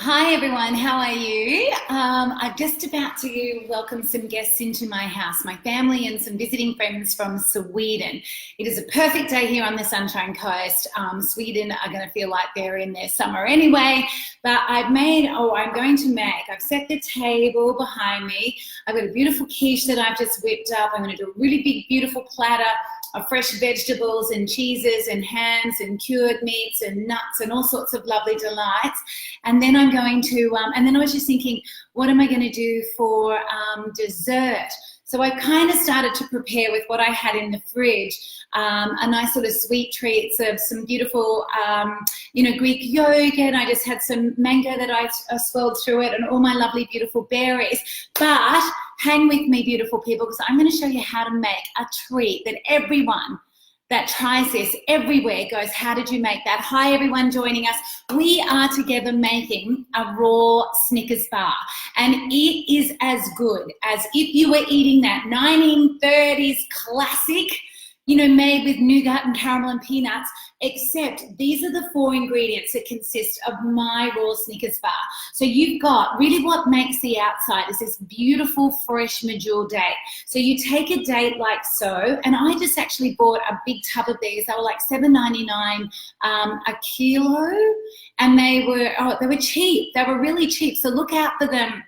Hi everyone, how are you? I'm just about to welcome some guests into my house, my family and some visiting friends from Sweden. It is a perfect day here on the Sunshine Coast. Sweden are going to feel like they're in their summer anyway, but I'm going to make, I've set the table behind me. I've got a beautiful quiche that I've just whipped up. I'm going to do a really big, beautiful platter of fresh vegetables and cheeses and hams and cured meats and nuts and all sorts of lovely delights. And then I'm going to, and then I was just thinking, what am I going to do for dessert? So I kind of started to prepare with what I had in the fridge, a nice sort of sweet treats of some beautiful, Greek yogurt. I just had some mango that I swirled through it and all my lovely, beautiful berries. But hang with me, beautiful people, because I'm going to show you how to make a treat that everyone that tries this everywhere goes, how did you make that? Hi, everyone joining us. We are together making a raw Snickers bar, and it is as good as if you were eating that 1930s classic, made with nougat and caramel and peanuts, except these are the 4 ingredients that consist of my raw Snickers bar. So you've got, really what makes the outside is this beautiful, fresh, medjool date. So you take a date like so, and I just actually bought a big tub of these. They were like $7.99 a kilo, and they were cheap. They were really cheap, so look out for them.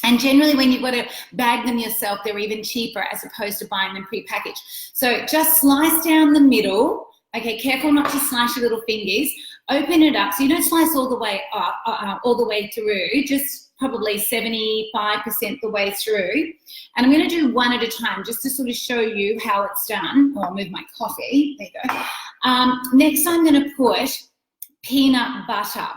And generally when you've got to bag them yourself, they're even cheaper as opposed to buying them pre-packaged. So just slice down the middle. Okay, careful not to slice your little fingers. Open it up. So you don't slice all the way up, all the way through, just probably 75% the way through. And I'm going to do one at a time just to sort of show you how it's done. Oh, I'll move my coffee. There you go. Next, I'm going to put peanut butter.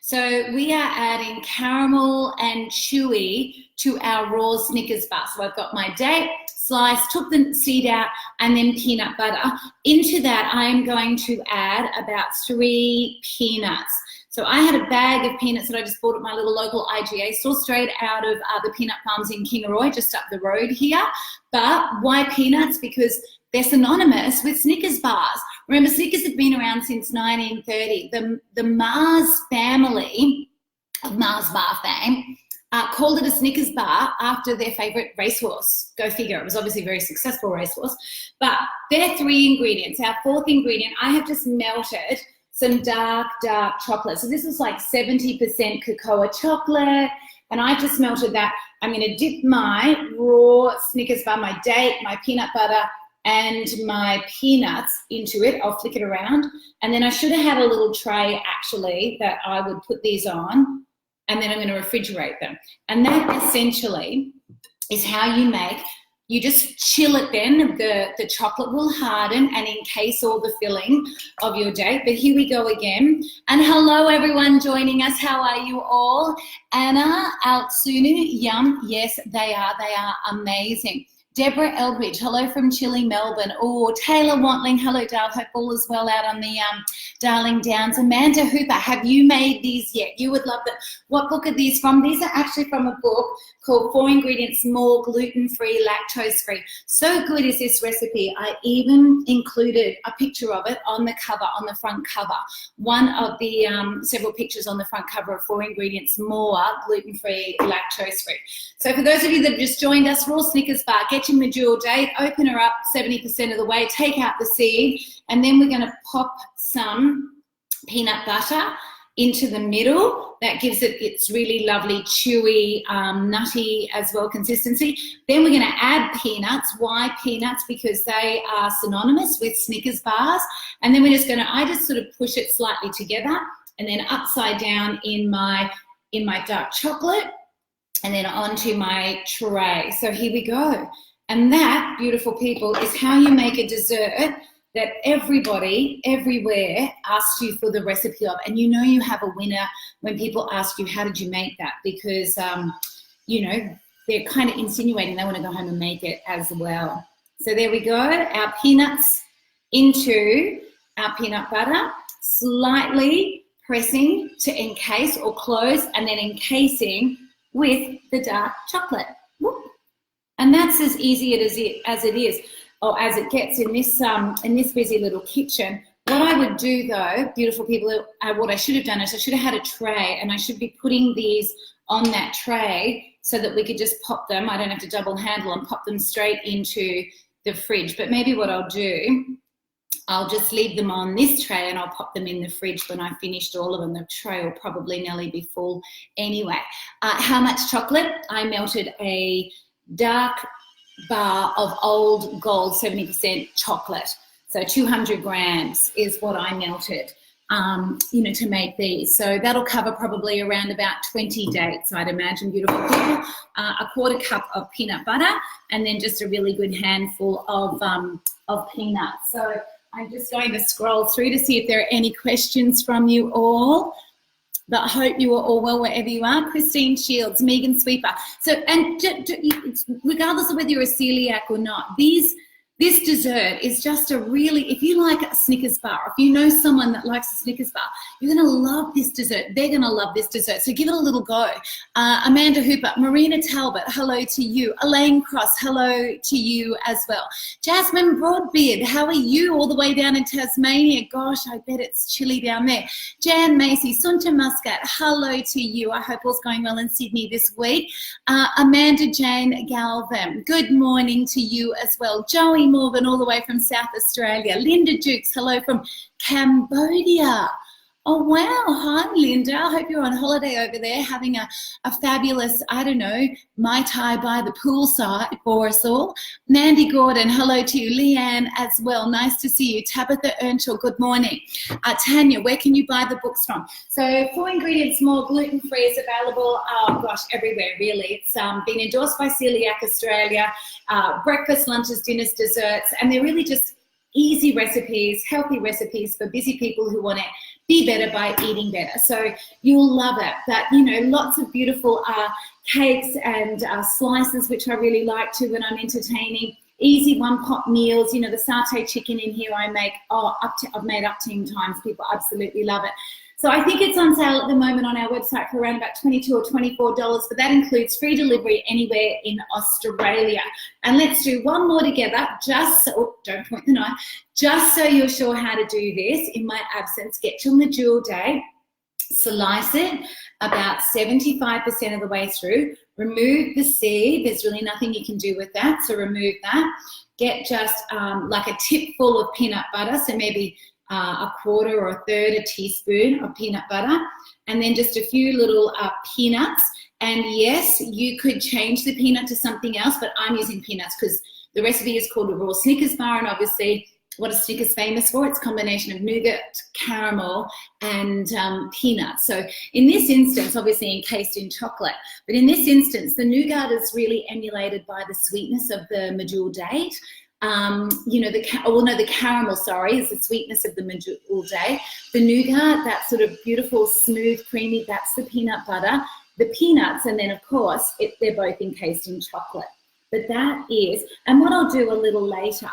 So we are adding caramel and chewy to our raw Snickers bar. So I've got my date, sliced, took the seed out, and then peanut butter. Into that, I am going to add about 3 peanuts. So I had a bag of peanuts that I just bought at my little local IGA store, straight out of the peanut farms in Kingaroy, just up the road here. But why peanuts? Because they're synonymous with Snickers bars. Remember, Snickers have been around since 1930. The Mars family of Mars bar fame called it a Snickers bar after their favorite racehorse. Go figure, it was obviously a very successful racehorse. But they're 3 ingredients. Our 4th ingredient, I have just melted some dark chocolate. So this is like 70% cocoa chocolate, and I've just melted that. I'm gonna dip my raw Snickers bar, my date, my peanut butter, and my peanuts into it. I'll flick it around. And then I should have had a little tray actually that I would put these on, and then I'm going to refrigerate them. And that essentially is how you just chill it then. The chocolate will harden and encase all the filling of your date. But here we go again. And hello everyone joining us. How are you all? Anna, Altsunu, yum. Yes, they are amazing. Deborah Eldridge, hello from chilly Melbourne. Oh, Taylor Wantling, hello Dale, hope all is well out on the Darling Downs. Amanda Hooper, have you made these yet? You would love them. What book are these from? These are actually from a book called 4 Ingredients More, Gluten-Free, Lactose-Free. So good is this recipe. I even included a picture of it on the cover, on the front cover. One of the several pictures on the front cover of 4 Ingredients More, Gluten-Free, Lactose-Free. So for those of you that have just joined us, raw Snickers bar, get your medjool date, open her up 70% of the way, take out the seed, and then we're going to pop some peanut butter into the middle. That gives it its really lovely, chewy, nutty as well consistency. Then we're going to add peanuts. Why peanuts? Because they are synonymous with Snickers bars. And then we're just going to, I just sort of push it slightly together and then upside down in my dark chocolate and then onto my tray. So here we go. And that, beautiful people, is how you make a dessert that everybody, everywhere, asks you for the recipe of. And you have a winner when people ask you, how did you make that? Because, they're kind of insinuating they want to go home and make it as well. So there we go, our peanuts into our peanut butter, slightly pressing to encase or close, and then encasing with the dark chocolate. Whoop. And that's as easy as it is, or as it gets in this busy little kitchen. What I would do though, beautiful people, what I should have done is I should have had a tray, and I should be putting these on that tray so that we could just pop them. I don't have to double handle and pop them straight into the fridge. But maybe what I'll do, I'll just leave them on this tray and I'll pop them in the fridge when I've finished all of them. The tray will probably nearly be full anyway. How much chocolate? I melted a dark bar of old gold 70% chocolate. So 200 grams is what I melted, to make these. So that'll cover probably around about 20 dates, I'd imagine, beautiful people. A quarter cup of peanut butter, and then just a really good handful of peanuts. So I'm just going to scroll through to see if there are any questions from you all. But I hope you are all well wherever you are. Christine Shields, Megan Sweeper. So, and regardless of whether you're a celiac or not, this dessert is just a really, if you like a Snickers bar, if you know someone that likes a Snickers bar, you're going to love this dessert. They're going to love this dessert. So give it a little go. Amanda Hooper, Marina Talbot, hello to you. Elaine Cross, hello to you as well. Jasmine Broadbeard, how are you all the way down in Tasmania? Gosh, I bet it's chilly down there. Jan Macy, Sunta Muscat, hello to you. I hope all's going well in Sydney this week. Amanda Jane Galvin, good morning to you as well. Joey Morgan all the way from South Australia. Linda Dukes, hello from Cambodia. Oh, wow. Hi, Linda. I hope you're on holiday over there having a fabulous, I don't know, Mai Tai by the poolside for us all. Mandy Gordon, hello to you. Leanne as well. Nice to see you. Tabitha Earnshaw, good morning. Tanya, where can you buy the books from? So 4 ingredients more, gluten-free is available, everywhere really. It's been endorsed by Celiac Australia, breakfast, lunches, dinners, desserts, and they're really just easy recipes, healthy recipes for busy people who want to be better by eating better. So you'll love it. But, lots of beautiful cakes and slices, which I really like to when I'm entertaining. Easy one-pot meals. The satay chicken in here I make, I've made up 10 times. People absolutely love it. So I think it's on sale at the moment on our website for around about $22 or $24, but that includes free delivery anywhere in Australia. And let's do one more together, don't point the knife, just so you're sure how to do this in my absence. Get your medjool day, slice it about 75% of the way through, remove the seed. There's really nothing you can do with that, so remove that. Get just like a tipful of peanut butter, so maybe a quarter or a third a teaspoon of peanut butter, and then just a few little peanuts. And yes, you could change the peanut to something else, but I'm using peanuts because the recipe is called a raw Snickers bar, and obviously what is Snickers famous for? It's a combination of nougat, caramel, and peanuts. So in this instance, obviously encased in chocolate, but in this instance, the nougat is really emulated by the sweetness of the medjool date. The caramel, is the sweetness of the medjool date. The nougat, that sort of beautiful, smooth, creamy, that's the peanut butter. The peanuts, and then of course, they're both encased in chocolate. But that is, and what I'll do a little later,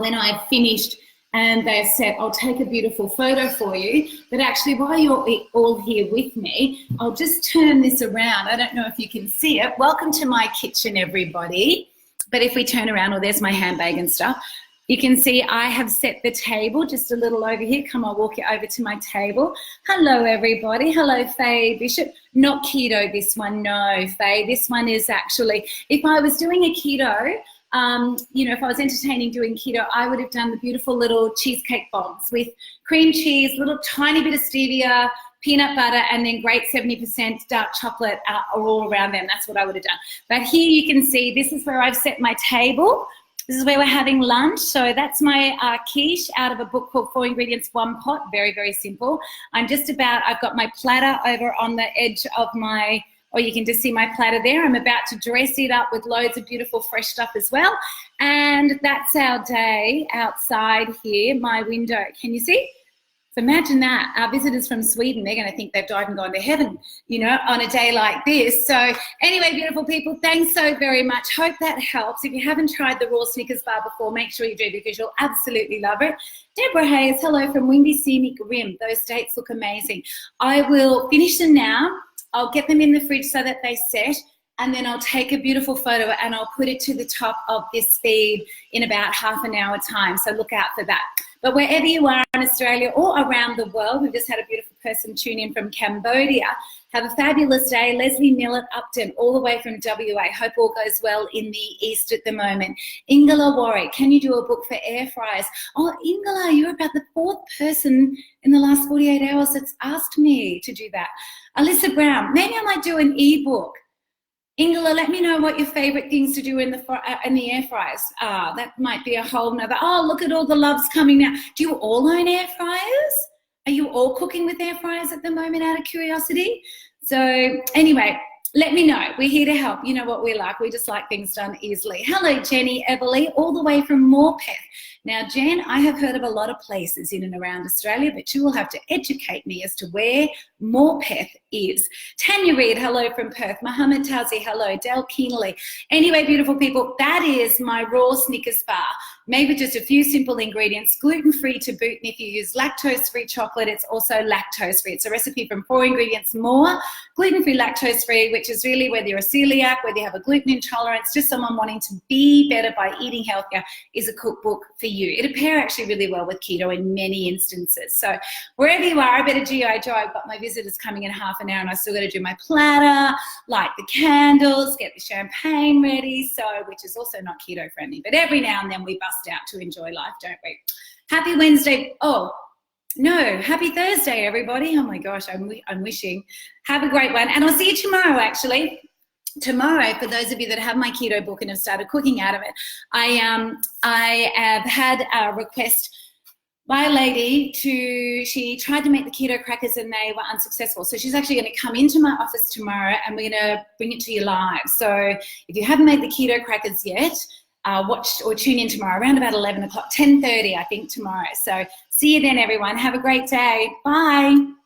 when I've finished and they're set, I'll take a beautiful photo for you. But actually, while you're all here with me, I'll just turn this around. I don't know if you can see it. Welcome to my kitchen, everybody. But if we turn around, there's my handbag and stuff. You can see I have set the table just a little over here. Come, I'll walk you over to my table. Hello, everybody. Hello, Faye Bishop. Not keto, this one. No, Faye. This one is actually, if I was doing a keto, if I was entertaining doing keto, I would have done the beautiful little cheesecake bombs with cream cheese, little tiny bit of stevia, peanut butter, and then great 70% dark chocolate all around them. That's what I would have done. But here you can see this is where I've set my table. This is where we're having lunch. So that's my quiche out of a book called 4 Ingredients, 1 Pot. Very, very simple. I've got my platter over on the edge of you can just see my platter there. I'm about to dress it up with loads of beautiful fresh stuff as well. And that's our day outside here, my window. Can you see? So imagine that. Our visitors from Sweden, they're going to think they've died and gone to heaven, on a day like this. So anyway, beautiful people, thanks so very much. Hope that helps. If you haven't tried the raw Snickers bar before, make sure you do because you'll absolutely love it. Deborah Hayes, hello from Windy Scenic Rim. Those dates look amazing. I will finish them now. I'll get them in the fridge so that they set, and then I'll take a beautiful photo and I'll put it to the top of this feed in about half an hour time. So look out for that. But wherever you are in Australia or around the world, we've just had a beautiful person tune in from Cambodia. Have a fabulous day. Leslie Millett Upton, all the way from WA. Hope all goes well in the East at the moment. Ingela Warwick, can you do a book for air fryers? Oh, Ingela, you're about the 4th person in the last 48 hours that's asked me to do that. Alyssa Brown, maybe I might do an ebook. Ingela, let me know what your favorite things to do in the air fryers are. That might be a whole nother. Oh, look at all the loves coming now. Do you all own air fryers? Are you all cooking with air fryers at the moment out of curiosity? So anyway, let me know. We're here to help. You know what we like. We just like things done easily. Hello, Jenny Everly, all the way from Morpeth. Now, Jen, I have heard of a lot of places in and around Australia, but you will have to educate me as to where Morpeth is. Tanya Reid, hello from Perth. Mohammed Tazi, hello. Del Keenley. Anyway, beautiful people, that is my raw Snickers bar. Made with just a few simple ingredients, gluten-free to boot, and if you use lactose-free chocolate, it's also lactose-free. It's a recipe from 4 ingredients more, gluten-free, lactose-free, which is really whether you're a celiac, whether you have a gluten intolerance, just someone wanting to be better by eating healthier, is a cookbook for you. It'll pair actually really well with keto in many instances. So wherever you are, I better G.I. Joe. I've got my visitors coming in half an hour and I still got to do my platter, light the candles, get the champagne ready, so which is also not keto friendly. But every now and then we bust out to enjoy life, don't we? Happy Wednesday. Oh, no, happy Thursday, everybody. Oh my gosh, I'm wishing. Have a great one. And I'll see you tomorrow, actually. Tomorrow, for those of you that have my keto book and have started cooking out of it, I have had a request by a lady she tried to make the keto crackers and they were unsuccessful. So she's actually going to come into my office tomorrow and we're going to bring it to you live. So if you haven't made the keto crackers yet, watch or tune in tomorrow around about 11 o'clock, 10:30, I think, tomorrow. So see you then, everyone. Have a great day. Bye.